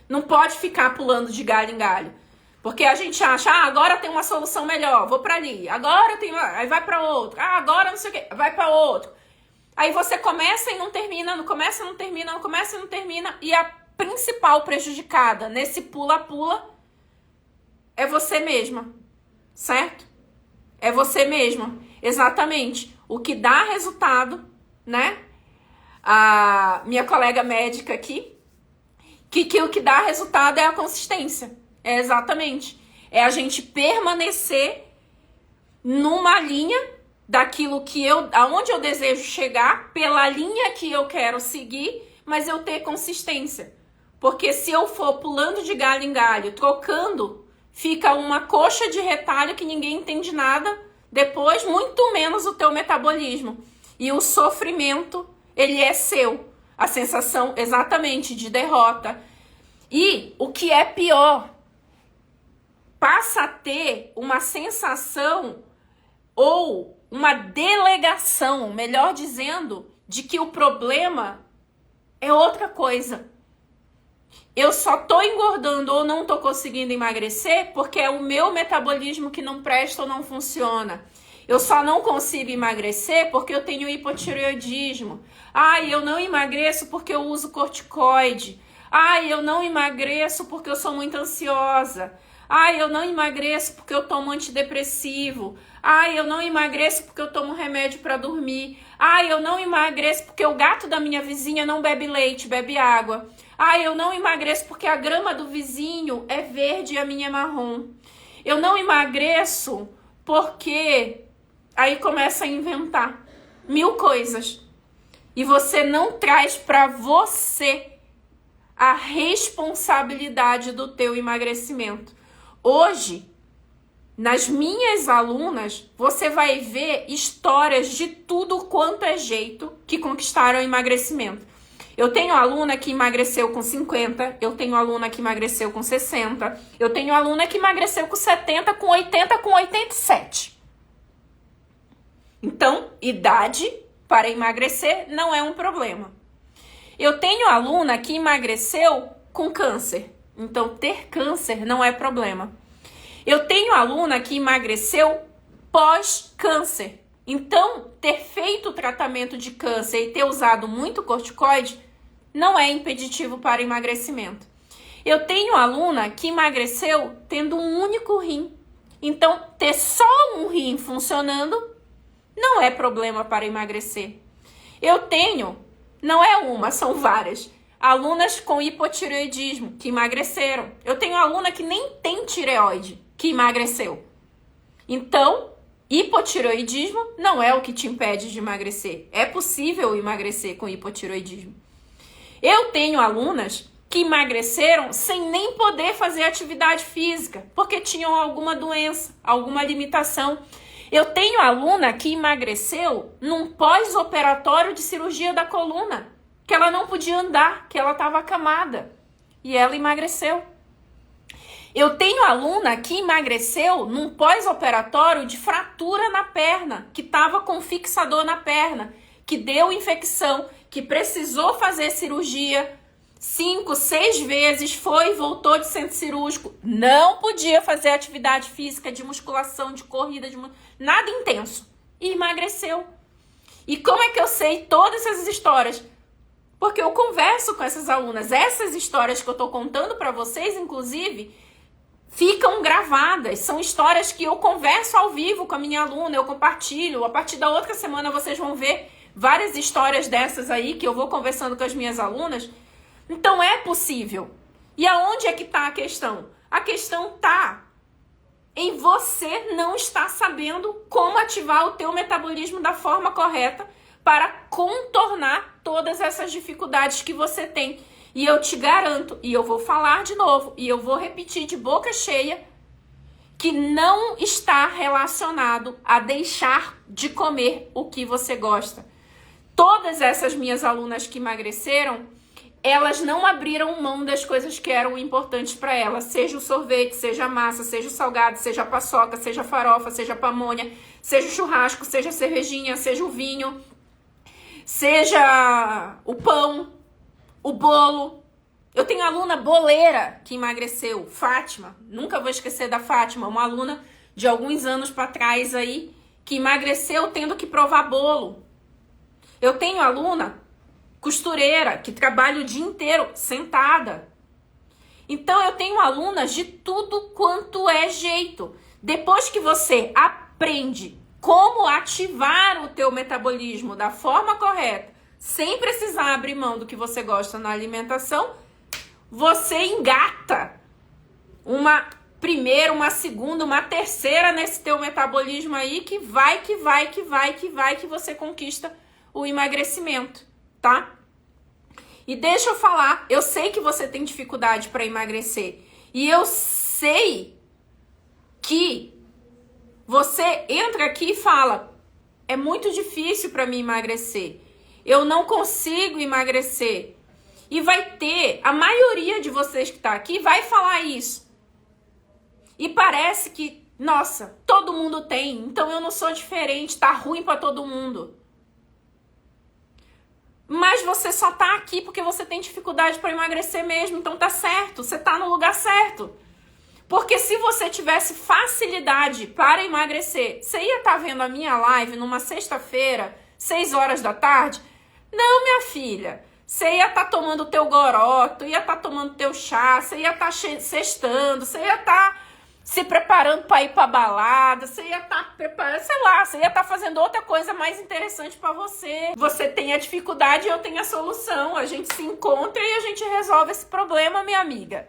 Não pode ficar pulando de galho em galho. Porque a gente acha, agora tem uma solução melhor, vou pra ali, agora tem, aí vai pra outro, agora não sei o que, vai pra outro. Aí você começa e não termina, não começa e não termina, não começa e não termina, e a principal prejudicada nesse pula-pula é você mesma, certo? É você mesma, exatamente. O que dá resultado, né? A minha colega médica aqui, que o que dá resultado é a consistência. É exatamente. É a gente permanecer numa linha daquilo que aonde eu desejo chegar, pela linha que eu quero seguir, mas eu ter consistência. Porque se eu for pulando de galho em galho, trocando, fica uma coxa de retalho que ninguém entende nada, depois muito menos o teu metabolismo. E o sofrimento, ele é seu. A sensação exatamente de derrota. E o que é pior, passa a ter uma sensação ou uma delegação, melhor dizendo, de que o problema é outra coisa. Eu só tô engordando ou não tô conseguindo emagrecer porque é o meu metabolismo que não presta ou não funciona. Eu só não consigo emagrecer porque eu tenho hipotireoidismo. Ai, eu não emagreço porque eu uso corticoide. Ai, eu não emagreço porque eu sou muito ansiosa. Ai, eu não emagreço porque eu tomo antidepressivo. Ai, eu não emagreço porque eu tomo remédio para dormir. Ai, eu não emagreço porque o gato da minha vizinha não bebe leite, bebe água. Ai, eu não emagreço porque a grama do vizinho é verde e a minha é marrom. Eu não emagreço porque... Aí começa a inventar 1000 coisas. E você não traz para você a responsabilidade do teu emagrecimento. Hoje, nas minhas alunas, você vai ver histórias de tudo quanto é jeito que conquistaram o emagrecimento. Eu tenho aluna que emagreceu com 50, eu tenho aluna que emagreceu com 60, eu tenho aluna que emagreceu com 70, com 80, com 87. Então, idade para emagrecer não é um problema. Eu tenho aluna que emagreceu com câncer. Então, ter câncer não é problema. Eu tenho aluna que emagreceu pós-câncer. Então, ter feito o tratamento de câncer e ter usado muito corticoide não é impeditivo para emagrecimento. Eu tenho aluna que emagreceu tendo um único rim. Então, ter só um rim funcionando não é problema para emagrecer. Eu tenho, não é uma, são várias, alunas com hipotireoidismo que emagreceram. Eu tenho aluna que nem tem tireoide, que emagreceu. Então, hipotireoidismo não é o que te impede de emagrecer. É possível emagrecer com hipotireoidismo. Eu tenho alunas que emagreceram sem nem poder fazer atividade física, porque tinham alguma doença, alguma limitação. Eu tenho aluna que emagreceu num pós-operatório de cirurgia da coluna, que ela não podia andar, que ela estava acamada, e ela emagreceu. Eu tenho aluna que emagreceu num pós-operatório de fratura na perna, que estava com fixador na perna, que deu infecção, que precisou fazer cirurgia 5, 6 vezes, foi e voltou de centro cirúrgico, não podia fazer atividade física de musculação, de corrida, nada intenso, e emagreceu. E como é que eu sei todas essas histórias? Porque eu converso com essas alunas. Essas histórias que eu tô contando para vocês, inclusive, ficam gravadas. São histórias que eu converso ao vivo com a minha aluna, eu compartilho. A partir da outra semana vocês vão ver várias histórias dessas aí que eu vou conversando com as minhas alunas. Então é possível. E aonde é que está a questão? A questão está em você não estar sabendo como ativar o teu metabolismo da forma correta para contornar todas essas dificuldades que você tem. E eu te garanto, e eu vou falar de novo, e eu vou repetir de boca cheia, que não está relacionado a deixar de comer o que você gosta. Todas essas minhas alunas que emagreceram, elas não abriram mão das coisas que eram importantes para elas, seja o sorvete, seja a massa, seja o salgado, seja a paçoca, seja a farofa, seja a pamonha, seja o churrasco, seja a cervejinha, seja o vinho, seja o pão, o bolo. Eu tenho aluna boleira que emagreceu, Fátima, nunca vou esquecer da Fátima, uma aluna de alguns anos para trás aí, que emagreceu tendo que provar bolo. Eu tenho aluna costureira, que trabalha o dia inteiro sentada. Então, eu tenho alunas de tudo quanto é jeito. Depois que você aprende como ativar o teu metabolismo da forma correta, sem precisar abrir mão do que você gosta na alimentação, você engata uma primeira, uma segunda, uma terceira nesse teu metabolismo aí que você conquista o emagrecimento. Tá? E deixa eu falar, eu sei que você tem dificuldade para emagrecer e eu sei que você entra aqui e fala, é muito difícil para mim emagrecer, eu não consigo emagrecer. E vai ter, a maioria de vocês que tá aqui vai falar isso. E parece que, nossa, todo mundo tem, então eu não sou diferente, tá ruim para todo mundo. Mas você só tá aqui porque você tem dificuldade para emagrecer mesmo. Então tá certo, você tá no lugar certo. Porque se você tivesse facilidade para emagrecer, você ia estar vendo a minha live numa sexta-feira, 6 horas da tarde? Não, minha filha. Você ia estar tomando o teu goró, tu ia estar tomando teu chá, você ia estar sextando, você ia estar se preparando para ir para balada, você ia estar preparando, sei lá, você ia estar fazendo outra coisa mais interessante para você. Você tem a dificuldade e eu tenho a solução. A gente se encontra e a gente resolve esse problema, minha amiga.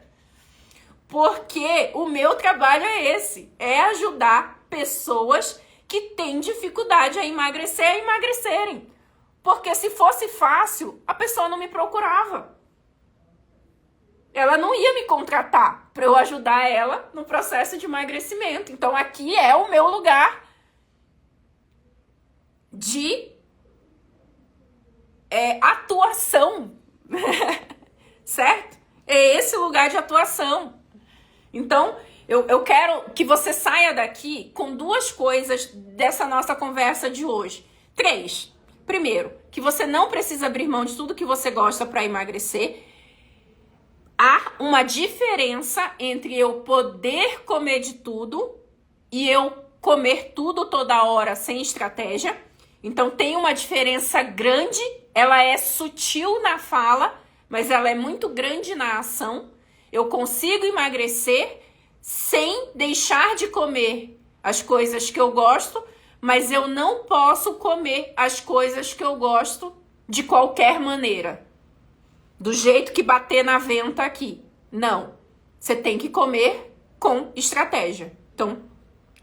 Porque o meu trabalho é esse, é ajudar pessoas que têm dificuldade a emagrecerem. Porque se fosse fácil, a pessoa não me procurava. Ela não ia me contratar para eu ajudar ela no processo de emagrecimento. Então aqui é o meu lugar de atuação, certo? É esse lugar de atuação. Então, eu quero que você saia daqui com 2 coisas dessa nossa conversa de hoje. 3. Primeiro, que você não precisa abrir mão de tudo que você gosta para emagrecer. Há uma diferença entre eu poder comer de tudo e eu comer tudo toda hora sem estratégia. Então tem uma diferença grande, ela é sutil na fala, mas ela é muito grande na ação. Eu consigo emagrecer sem deixar de comer as coisas que eu gosto, mas eu não posso comer as coisas que eu gosto de qualquer maneira. Do jeito que bater na venta aqui. Não. Você tem que comer com estratégia. Então,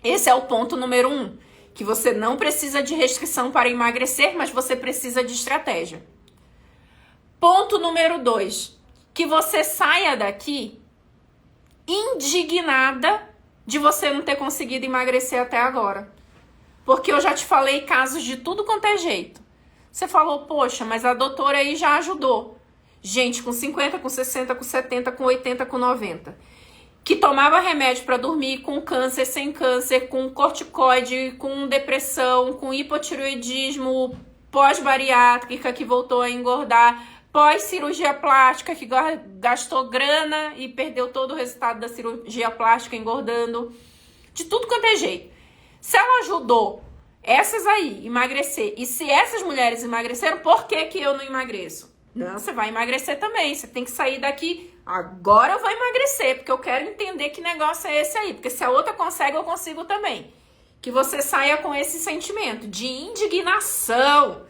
esse é o ponto número 1. Que você não precisa de restrição para emagrecer, mas você precisa de estratégia. Ponto número 2. Que você saia daqui indignada de você não ter conseguido emagrecer até agora. Porque eu já te falei casos de tudo quanto é jeito. Você falou, poxa, mas a doutora aí já ajudou. Gente com 50, com 60, com 70, com 80, com 90. Que tomava remédio para dormir com câncer, sem câncer, com corticoide, com depressão, com hipotireoidismo, pós-bariátrica que voltou a engordar, pós-cirurgia plástica que gastou grana e perdeu todo o resultado da cirurgia plástica engordando. De tudo quanto é jeito. Se ela ajudou essas aí emagrecer, e se essas mulheres emagreceram, por que que eu não emagreço? Não, você vai emagrecer também. Você tem que sair daqui. Agora eu vou emagrecer, porque eu quero entender que negócio é esse aí. Porque se a outra consegue, eu consigo também. Que você saia com esse sentimento de indignação.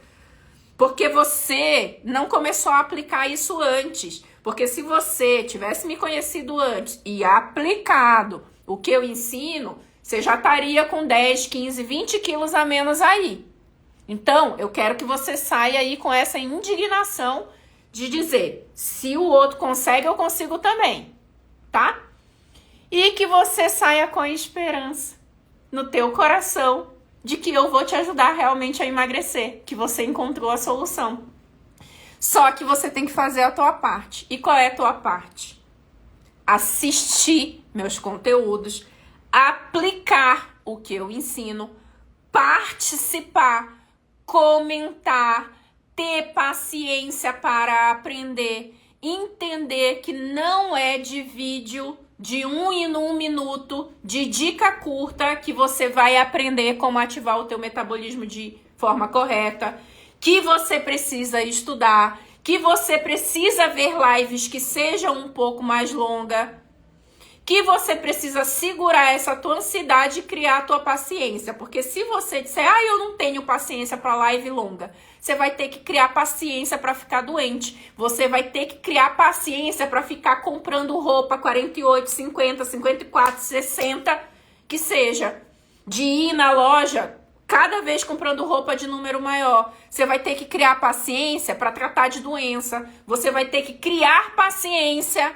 Porque você não começou a aplicar isso antes. Porque se você tivesse me conhecido antes e aplicado o que eu ensino, você já estaria com 10, 15, 20 quilos a menos aí. Então, eu quero que você saia aí com essa indignação de dizer, se o outro consegue, eu consigo também, tá? E que você saia com a esperança no teu coração de que eu vou te ajudar realmente a emagrecer, que você encontrou a solução. Só que você tem que fazer a tua parte. E qual é a tua parte? Assistir meus conteúdos, aplicar o que eu ensino, participar, comentar, ter paciência para aprender, entender que não é de vídeo de 1 em 1 minuto, de dica curta, que você vai aprender como ativar o teu metabolismo de forma correta, que você precisa estudar, que você precisa ver lives que sejam um pouco mais longas, que você precisa segurar essa tua ansiedade e criar a tua paciência. Porque se você disser, eu não tenho paciência para live longa, você vai ter que criar paciência para ficar doente. Você vai ter que criar paciência para ficar comprando roupa 48, 50, 54, 60, que seja. De ir na loja, cada vez comprando roupa de número maior. Você vai ter que criar paciência para tratar de doença. Você vai ter que criar paciência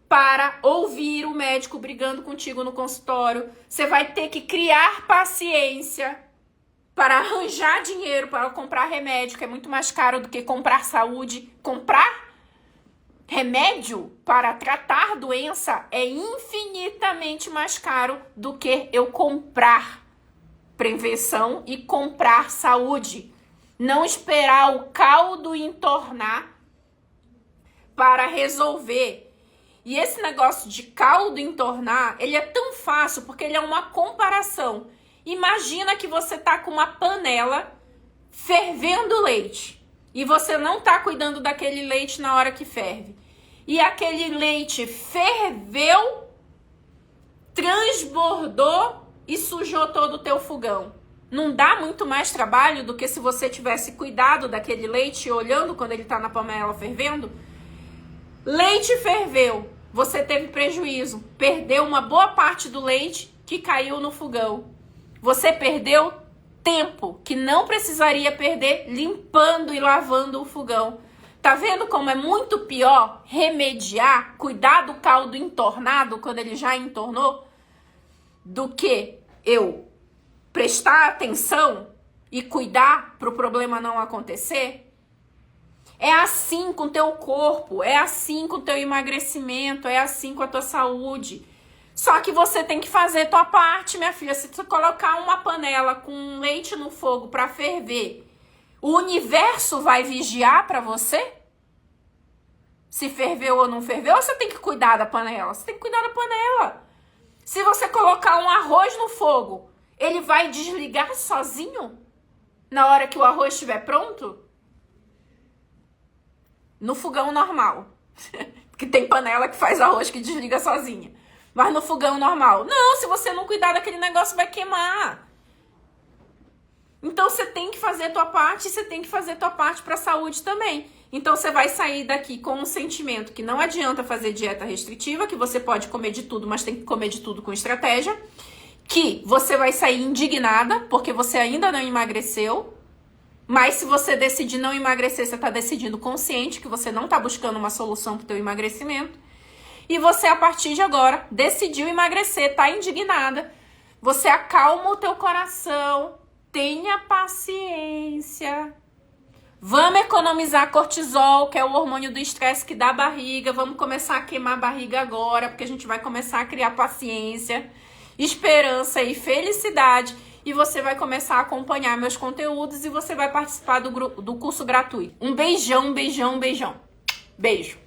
para ouvir o médico brigando contigo no consultório. Você vai ter que criar paciência para arranjar dinheiro para comprar remédio, que é muito mais caro do que comprar saúde. Comprar remédio para tratar doença é infinitamente mais caro do que eu comprar prevenção e comprar saúde. Não esperar o caldo entornar para resolver. E esse negócio de caldo entornar, ele é tão fácil porque ele é uma comparação. Imagina que você tá com uma panela fervendo leite e você não tá cuidando daquele leite na hora que ferve. E aquele leite ferveu, transbordou e sujou todo o teu fogão. Não dá muito mais trabalho do que se você tivesse cuidado daquele leite olhando quando ele tá na panela fervendo? Leite ferveu, você teve prejuízo, perdeu uma boa parte do leite que caiu no fogão. Você perdeu tempo que não precisaria perder limpando e lavando o fogão. Tá vendo como é muito pior remediar, cuidar do caldo entornado quando ele já entornou, do que eu prestar atenção e cuidar para o problema não acontecer? É assim com o teu corpo, é assim com o teu emagrecimento, é assim com a tua saúde. Só que você tem que fazer tua parte, minha filha. Se tu colocar uma panela com leite no fogo para ferver, o universo vai vigiar para você? Se ferveu ou não ferveu, você tem que cuidar da panela. Você tem que cuidar da panela. Se você colocar um arroz no fogo, ele vai desligar sozinho na hora que o arroz estiver pronto? No fogão normal. Porque tem panela que faz arroz que desliga sozinha. Mas no fogão normal. Não, se você não cuidar daquele negócio, vai queimar. Então você tem que fazer a tua parte e você tem que fazer a tua parte para a saúde também. Então você vai sair daqui com um sentimento que não adianta fazer dieta restritiva, que você pode comer de tudo, mas tem que comer de tudo com estratégia. Que você vai sair indignada, porque você ainda não emagreceu. Mas se você decidir não emagrecer, você está decidindo consciente que você não está buscando uma solução para o teu emagrecimento. E você, a partir de agora, decidiu emagrecer, está indignada. Você acalma o teu coração, tenha paciência. Vamos economizar cortisol, que é o hormônio do estresse que dá barriga. Vamos começar a queimar a barriga agora, porque a gente vai começar a criar paciência, esperança e felicidade. E você vai começar a acompanhar meus conteúdos e você vai participar do curso gratuito. Um beijão, beijão, beijão. Beijo.